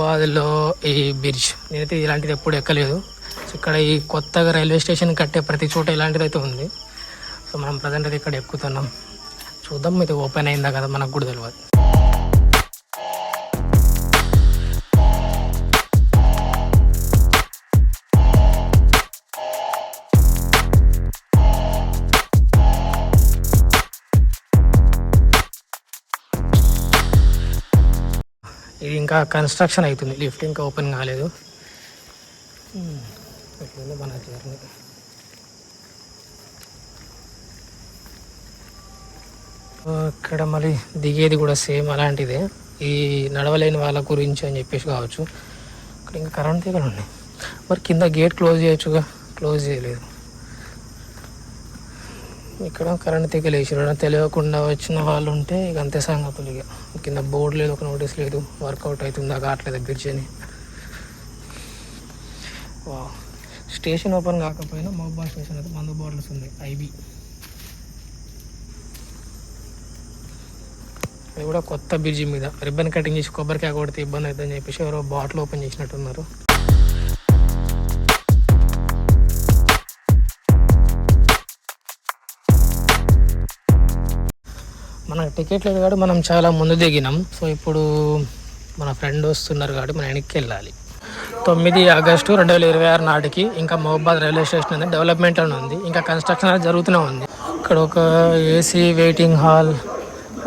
హైదరాబాద్లో ఈ బ్రిడ్జ్ నేనైతే ఇలాంటిది ఎప్పుడు ఎక్కలేదు. సో ఇక్కడ ఈ కొత్తగా రైల్వే స్టేషన్ కట్టే ప్రతి చోట ఇలాంటిది అయితే ఉంది. సో మనం ప్రజెంట్ అయితే ఇక్కడ ఎక్కుతున్నాం. చూద్దాం ఇది ఓపెన్ అయిందా కదా, మనకు కూడా తెలియదు. ఇది ఇంకా కన్స్ట్రక్షన్ అవుతుంది, లిఫ్ట్ ఇంకా ఓపెన్ కాలేదు. మన జర్నీ ఇక్కడ మళ్ళీ దిగేది కూడా సేమ్ అలాంటిదే, ఈ నడవలేని వాళ్ళ గురించి అని చెప్పేసి కావచ్చు. ఇక్కడ ఇంకా కరెంట్ తీగలు ఉన్నాయి. మరి కింద గేట్ క్లోజ్ చేయొచ్చుగా, క్లోజ్ చేయలేదు. ఇక్కడ కరెంట్ తీగలు వేసారు, తెలియకుండా వచ్చిన వాళ్ళు ఉంటే ఇక అంతే సంగతులు. ఇక కింద బోర్డు లేదు, ఒక నోటీస్ లేదు, వర్కౌట్ అవుతుందా కావట్లేదు బ్రిడ్జ్ అని. స్టేషన్ ఓపెన్ కాకపోయినా మహబూబాద్ స్టేషన్ అయితే మందు బాటిల్స్ ఉన్నాయి, ఐబీ. అది కూడా కొత్త బ్రిడ్జి మీద రిబ్బన్ కటింగ్ చేసి కొబ్బరికాయ కొడితే ఇబ్బంది అవుతుందని చెప్పేసి ఎవరో బాటిల్ ఓపెన్ చేసినట్టున్నారు. మనకు టికెట్ లేదు కాబట్టి మనం చాలా ముందు దిగినాం. సో ఇప్పుడు మన ఫ్రెండ్ వస్తున్నారు కాబట్టి మనం వెనక్కి వెళ్ళాలి. 9 ఆగస్టు 2026 నాటికి ఇంకా మహబూబాద్ రైల్వే స్టేషన్ అనేది డెవలప్మెంట్ అని ఉంది, ఇంకా కన్స్ట్రక్షన్ అనేది జరుగుతూనే ఉంది. ఇక్కడ ఒక ఏసీ వెయిటింగ్ హాల్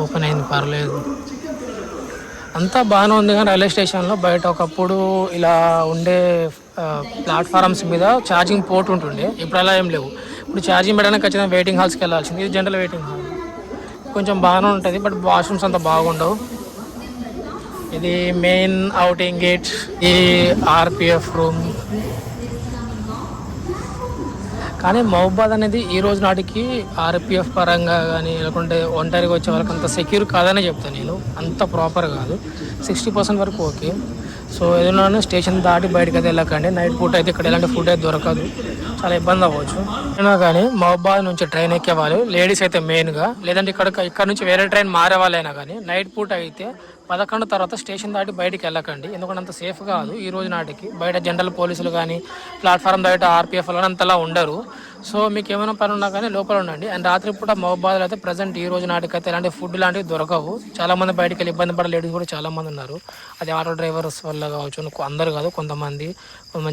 ఓపెన్ అయింది, పర్లేదు, అంతా బాగానే ఉంది. కానీ రైల్వే స్టేషన్లో బయట ఒకప్పుడు ఇలా ఉండే ప్లాట్ఫారమ్స్ మీద ఛార్జింగ్ పోర్ట్ ఉంటుండే, ఇప్పుడు అలా ఏం లేవు. ఇప్పుడు ఛార్జింగ్ పెట్టడానికి ఖచ్చితంగా వెయిటింగ్ హాల్స్కి వెళ్ళాల్సింది. ఇది జనరల్ వెయిటింగ్ హాల్, కొంచెం బాగానే ఉంటుంది, బట్ వాష్రూమ్స్ అంత బాగుండవు. ఇది మెయిన్ అవుటింగ్ గేట్, ఈ ఆర్పిఎఫ్ రూమ్. కానీ మహబూబాద్ అనేది ఈ రోజు నాటికి ఆర్పిఎఫ్ పరంగా కానీ లేకుంటే ఒంటరిగా వచ్చే వాళ్ళకి అంత సెక్యూర్ కాదనే చెప్తాను నేను, అంత ప్రాపర్ కాదు. 60% వరకు ఓకే. సో ఏదైనా స్టేషన్ దాటి బయటకు అయితే వెళ్ళకండి. నైట్ పూట అయితే ఇక్కడ ఎలాంటి ఫుడ్ అయితే దొరకదు, చాలా ఇబ్బంది అవ్వచ్చు. అయినా కానీ మహబూబాద్ నుంచి ట్రైన్ ఎక్కే వాళ్ళు లేడీస్ అయితే మెయిన్గా, లేదంటే ఇక్కడ నుంచి వేరే ట్రైన్ మారే వాళ్ళైనా కానీ నైట్ పూట అయితే 11 తర్వాత స్టేషన్ దాటి బయటికి వెళ్ళకండి, ఎందుకంటే అంత సేఫ్ కాదు ఈ రోజు నాటికి. బయట జనరల్ పోలీసులు కానీ ప్లాట్ఫామ్ బయట ఆర్పిఎఫ్ అని అంతలా ఉండరు. సో మీకు ఏమైనా పని ఉన్నా కానీ లోపల ఉండండి. అండ్ రాత్రి పూట మహబూబాద్లో అయితే ప్రజెంట్ ఈ రోజు నాటికైతే ఎలాంటి ఫుడ్ లాంటివి దొరకవు. చాలా మంది బయటికి వెళ్ళి ఇబ్బంది పడే లేడీస్ కూడా చాలా మంది ఉన్నారు. అది ఆటో డ్రైవర్స్ వల్ల కావచ్చు, అందరు కాదు, కొంతమంది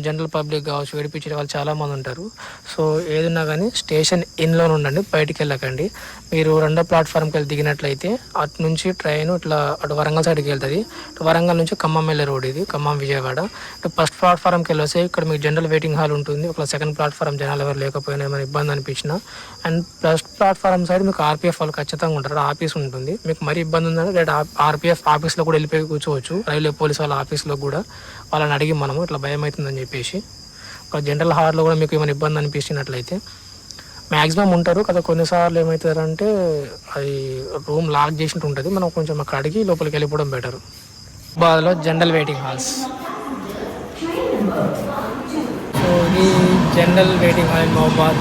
జనరల్ పబ్లిక్ కావచ్చు, విడిపించే వాళ్ళు చాలా మంది ఉంటారు. సో ఏదున్నా కానీ స్టేషన్ ఇన్లో ఉండండి, బయటికి వెళ్ళకండి. మీరు రెండో ప్లాట్ఫామ్కి వెళ్ళి దిగినట్లయితే అటు నుంచి ట్రైన్ ఇట్లా అటు వరంగల్ సైడ్కి వెళ్తుంది. వరంగల్ నుంచి ఖమ్మం వెళ్ళే రోడ్ ఇది, ఖమ్మం విజయవాడ. ఫస్ట్ ప్లాట్ఫామ్కి వెళ్ళొస్తే ఇక్కడ మీకు జనరల్ వెయిటింగ్ హాల్ ఉంటుంది. ఒక సెకండ్ ప్లాట్ఫామ్ జనాలు ఎవరు లేకపోయినా ఏమైనా ఇబ్బంది అనిపించిన, అండ్ ఫస్ట్ ప్లాట్ఫామ్ సైడ్ మీకు ఆర్పిఎఫ్ వాళ్ళు ఖచ్చితంగా ఉంటారు, ఆఫీస్ ఉంటుంది. మీకు మరీ ఇబ్బంది ఉందంటే లేదా ఆర్పిఎఫ్ ఆఫీస్లో కూడా వెళ్ళిపోయి కూర్చోవచ్చు, రైల్వే పోలీస్ వాళ్ళ ఆఫీస్లో కూడా. వాళ్ళని అడిగి మనము ఇట్లా భయం అవుతుందని చెప్పేసి. ఒక జనరల్ హాల్లో కూడా మీకు ఏమైనా ఇబ్బంది అనిపించినట్లయితే మ్యాక్సిమం ఉంటారు కదా. కొన్నిసార్లు ఏమవుతారంటే అది రూమ్ లాక్ చేసినట్టు ఉంటుంది, మనం కొంచెం అక్కడ అడిగి లోపలికి వెళ్ళిపోవడం బెటర్. బాద్లో జనరల్ వెయిటింగ్ హాల్స్. సో ఇది general waiting hall in Mahabubabad.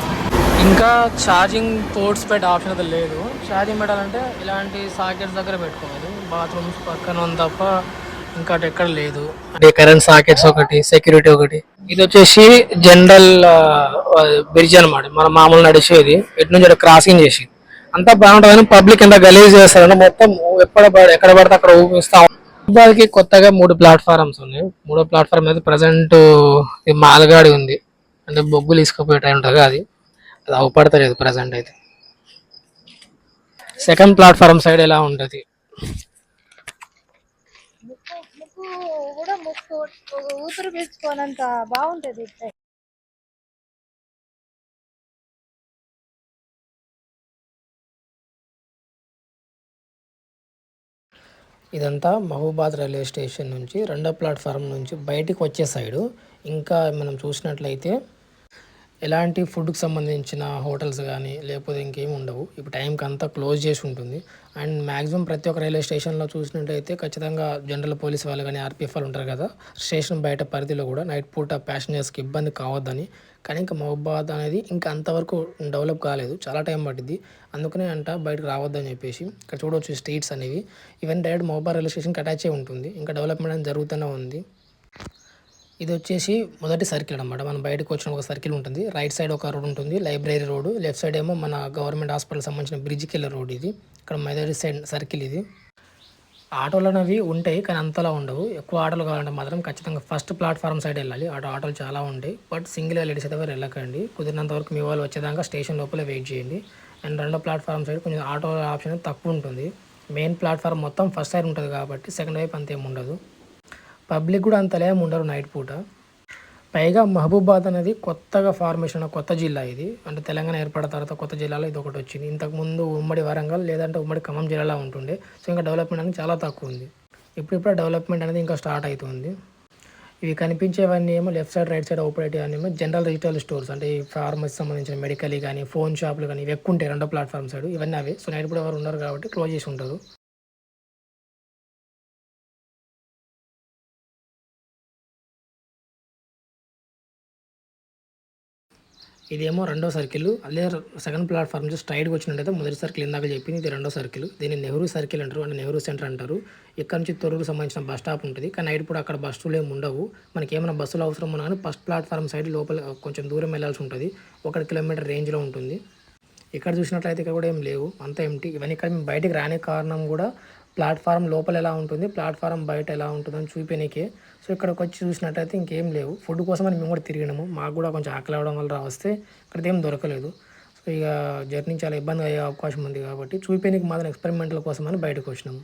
ఇంకా ఛార్జింగ్ పోర్ట్స్ పెట్టే ఆప్షన్ అయితే లేదు. ఛార్జింగ్ పెట్టాలంటే ఇలాంటి సాకెట్స్ దగ్గర పెట్టుకోవాలి, బాత్రూమ్స్ పక్కన తప్ప ఇంకా ఎక్కడ లేదు. అంటే కరెంట్ సాకెట్స్ ఒకటి, సెక్యూరిటీ ఒకటి. ఇది వచ్చేసి జనరల్ బ్రిడ్జ్ అనమాట, మన మామూలు నడిచేది. ఇటు నుంచి క్రాసింగ్ చేసి అంతా బాగుంటుంది. కానీ పబ్లిక్ ఎంత గలీజ్ చేస్తారంటే మొత్తం ఎక్కడ పడితే అక్కడ ఊపిస్తాం. మహబూబాద్కి కొత్తగా 3 ప్లాట్ఫారమ్స్ ఉన్నాయి. 3వ ప్లాట్ఫామ్ అయితే ప్రజెంట్ మాల్గాడి ఉంది, అంటే బొగ్గులు తీసుకుపోయే టైం ఉంటుంది, అది అవపడతలేదు ప్రజెంట్ అయితే. సెకండ్ ప్లాట్ఫారం సైడ్ ఎలా ఉంటుంది, ఊపిరి పీల్చుకోనంత బాగుంటది. ఇదంతా మహబూబాద్ రైల్వే స్టేషన్ నుంచి రెండో ప్లాట్ఫారం నుంచి బయటికి వచ్చే సైడు. ఇంకా మనం చూసినట్లయితే ఎలాంటి ఫుడ్కి సంబంధించిన హోటల్స్ కానీ లేకపోతే ఇంకేమి ఉండవు. ఇప్పుడు టైంకి అంతా క్లోజ్ చేసి ఉంటుంది. అండ్ మ్యాక్సిమం ప్రతి ఒక్క రైల్వే స్టేషన్లో చూసినట్టయితే ఖచ్చితంగా జనరల్ పోలీస్ వాళ్ళు కానీ ఆర్పిఎఫ్ వాళ్ళు ఉంటారు కదా, స్టేషన్ బయట పరిధిలో కూడా నైట్ పూట ప్యాసింజర్స్కి ఇబ్బంది కావద్దని. కానీ ఇంకా మహబాద్ అనేది ఇంకా అంతవరకు డెవలప్ కాలేదు, చాలా టైం పట్టింది. అందుకనే అంట బయటకు రావద్దని చెప్పేసి. ఇక్కడ చూడవచ్చు స్ట్రీట్స్ అనేవి, ఈవెన్ డైరెక్ట్ మహబాద్ రైల్వే స్టేషన్కి అటాచ్ అయి ఉంటుంది. ఇంకా డెవలప్మెంట్ అనేది జరుగుతూనే ఉంది. ఇది వచ్చేసి మొదటి సర్కిల్ అనమాట. మనం బయటకు వచ్చిన ఒక సర్కిల్ ఉంటుంది. రైట్ సైడ్ ఒక రోడ్ ఉంటుంది, లైబ్రరీ రోడ్. లెఫ్ట్ సైడ్ ఏమో మన గవర్నమెంట్ హాస్పిటల్ సంబంధించిన బ్రిడ్జ్కి వెళ్ళే రోడ్ ఇది. ఇక్కడ మొదటి సైడ్ సర్కిల్ ఇది. ఆటోలు అనేవి ఉంటాయి కానీ అంతలా ఉండవు. ఎక్కువ ఆటోలు కావాలంటే మాత్రం ఖచ్చితంగా ఫస్ట్ ప్లాట్ఫామ్ సైడ్ వెళ్ళాలి. ఆటోలు చాలా ఉంటాయి. బట్ సింగిల్గా లేడీస్ అయితే ఎవరు వెళ్ళకండి. కుదిరినంత వరకు మీ వాళ్ళు వచ్చేదాకా స్టేషన్ లోపల వెయిట్ చేయండి. అండ్ రెండో ప్లాట్ఫామ్ సైడ్ కొంచెం ఆటో ఆప్షన్ తక్కువ ఉంటుంది. మెయిన్ ప్లాట్ఫామ్ మొత్తం ఫస్ట్ సైడ్ ఉంటుంది కాబట్టి సెకండ్ వైపు అంతేం ఉండదు. పబ్లిక్ కూడా అంతలేం ఉండరు నైట్ పూట. పైగా మహబూబాద్ అనేది కొత్తగా ఫార్మేషన్ కొత్త జిల్లా ఇది. అంటే తెలంగాణ ఏర్పడిన తర్వాత కొత్త జిల్లాలో ఇది ఒకటి వచ్చింది. ఇంతకుముందు ఉమ్మడి వరంగల్ లేదంటే ఉమ్మడి ఖమ్మం జిల్లాలో ఉంటుండే. సో ఇంకా డెవలప్మెంట్ అనేది చాలా తక్కువ ఉంది. ఇప్పుడిప్పుడు డెవలప్మెంట్ అనేది ఇంకా స్టార్ట్ అవుతుంది. ఇవి కనిపించేవన్నీ ఏమో left side right side operate ఏమో జనరల్ రిటైల్ స్టోర్స్, అంటే ఈ ఫార్మసీ సంబంధించిన మెడికల్ కానీ ఫోన్ షాపులు కానీ ఇవి ఎక్కువ ఉంటాయి రెండో ప్లాట్ఫామ్ సైడ్. ఇవన్నీ అవే. సో నైట్ పూట ఎవరు ఉన్నారు కాబట్టి క్లోజ్ చేసి ఉంటారు. ఇదేమో రెండో సర్కిల్. అదే సెకండ్ ప్లాట్ఫామ్ నుంచి స్ట్రైట్గా వచ్చినట్టయితే మొదటి సర్కిల్ ఇందాక చెప్పింది, ఇది రెండో సర్కిల్. దీన్ని నెహ్రూ సర్కిల్ అంటారు, అంటే నెహ్రూ సెంటర్ అంటారు. ఇక్కడ నుంచి తొర్రూరు సంబంధించిన బస్ స్టాప్ ఉంటుంది. కానీ నైట్ కూడా అక్కడ బస్సులు ఏమి ఉండవు. మనకి ఏమైనా బస్సులు అవసరం ఉన్నా కానీ ఫస్ట్ ప్లాట్ఫామ్ సైడ్ లోపల కొంచెం దూరం వెళ్ళాల్సి ఉంటుంది. 1 కిలోమీటర్ రేంజ్లో ఉంటుంది. ఇక్కడ చూసినట్లయితే ఇక్కడ కూడా ఏం లేవు, అంతా ఎంటీ. ఇవన్నీ ఇక్కడ మేము బయటికి రాని కారణం కూడా ప్లాట్ఫారం లోపల ఎలా ఉంటుంది, ప్లాట్ఫారం బయట ఎలా ఉంటుందని చూపించే. సో ఇక్కడికి వచ్చి చూసినట్టయితే ఇంకేం లేవు. ఫుడ్ కోసమని మేము కూడా తిరిగినాము. మాకు కూడా కొంచెం ఆకలి అవడం వల్ల వస్తే ఇక్కడ ఏం దొరకలేదు. సో ఇక జర్నీ చాలా ఇబ్బంది అయ్యే అవకాశం ఉంది కాబట్టి చూపించడానికి మాత్రం ఎక్స్పెరిమెంట్ల కోసమని బయటకు వచ్చినాము.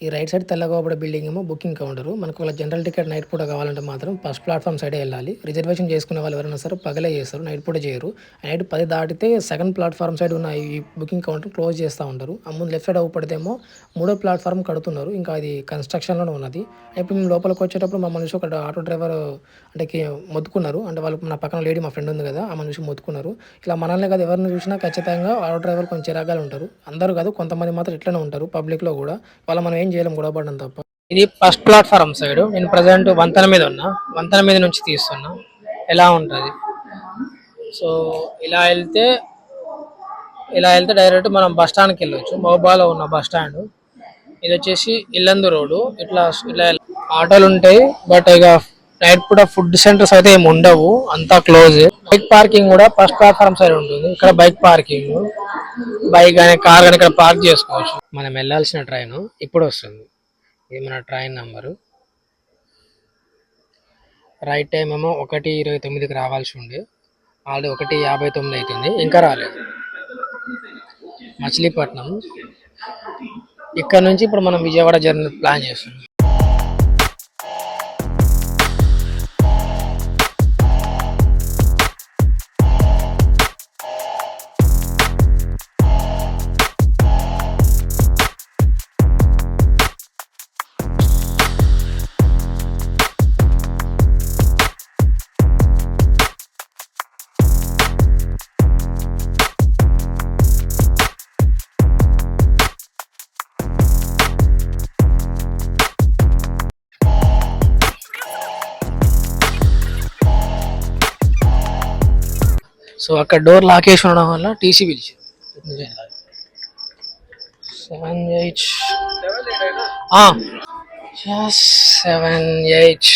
ఈ రైట్ సైడ్ తెల్లగోబడి బిల్డింగ్ ఏమో బుకింగ్ కౌంటర్. మనకు వాళ్ళ జనరల్ టికెట్ నైట్ పూట కావాలంటే మాత్రం ఫస్ట్ ప్లాట్ఫామ్ సైడే వెళ్ళాలి. రిజర్వేషన్ చేసుకునే వాళ్ళు ఎవరైనా సరే పగలే చేస్తారు, నైట్ పూట చేయరు. నైట్ 10 దాటితే సెకండ్ ప్లాట్ఫామ్ సైడ్ ఉన్న ఈ బుకింగ్ కౌంటర్ క్లోజ్ చేస్తూ ఉంటారు. ఆ ముందు లెఫ్ట్ సైడ్ అవ్వపడితేమో 3వ ప్లాట్ఫామ్ కడుతున్నారు, ఇంకా అది కన్స్ట్రక్షన్లోనే ఉన్నది. ఇప్పుడు మేము లోపలికి వచ్చేటప్పుడు మా మనిషి ఒక ఆటో డ్రైవర్ అంటే మొత్తుకున్నారు. అంటే వాళ్ళు నా పక్కన లేడీ మా ఫ్రెండ్ ఉంది కదా, ఆ మనిషి మొత్తుకున్నారు. ఇలా మనల్ని కదా ఎవరిని చూసినా ఖచ్చితంగా ఆటో డ్రైవర్ కొంచెం చిరాగాలు ఉంటారు. అందరూ కాదు, కొంతమంది మాత్రం ఇట్లనే ఉంటారు పబ్లిక్లో కూడా. వాళ్ళ మనం ఏం చేయలేం గొడవ పడడం తప్ప. ఇది ఫస్ట్ ప్లాట్ఫారం సైడ్. నేను ప్రజెంట్ వంతెన మీద ఉన్నా, వంతెన మీద నుంచి తీస్తున్నా ఎలా ఉంటుంది. సో ఇలా వెళ్తే డైరెక్ట్ మనం బస్ స్టాండ్కి వెళ్ళొచ్చు. మహబాద్లో ఉన్న బస్ స్టాండ్ ఇది వచ్చేసి ఇల్లందు రోడ్డు. ఇట్లా ఆటోలు ఉంటాయి బట్ ఇక నైట్ పూట ఫుడ్ సెంటర్స్ అయితే ఏమి ఉండవు, అంతా క్లోజ్. బైక్ పార్కింగ్ కూడా ఫస్ట్ ప్లాట్ఫామ్ సైడ్ ఉంటుంది. ఇక్కడ బైక్ పార్కింగ్, బైక్ కానీ కార్ కానీ ఇక్కడ పార్క్ చేసుకోవచ్చు. మనం వెళ్ళాల్సిన ట్రైన్ ఇప్పుడు వస్తుంది. ఇది మన ట్రైన్ నంబరు. రైట్ టైం ఏమో 1:29కి రావాల్సి ఉండే, ఆల్రెడీ 1:59 అవుతుంది, ఇంకా రాలేదు. మచిలీపట్నం. ఇక్కడ నుంచి ఇప్పుడు మనం విజయవాడ జర్నీ ప్లాన్ చేస్తున్నాం. సో అక్కడ డోర్ లాకేసి ఉండడం వల్ల టీసీ పిలిచి 7H 7H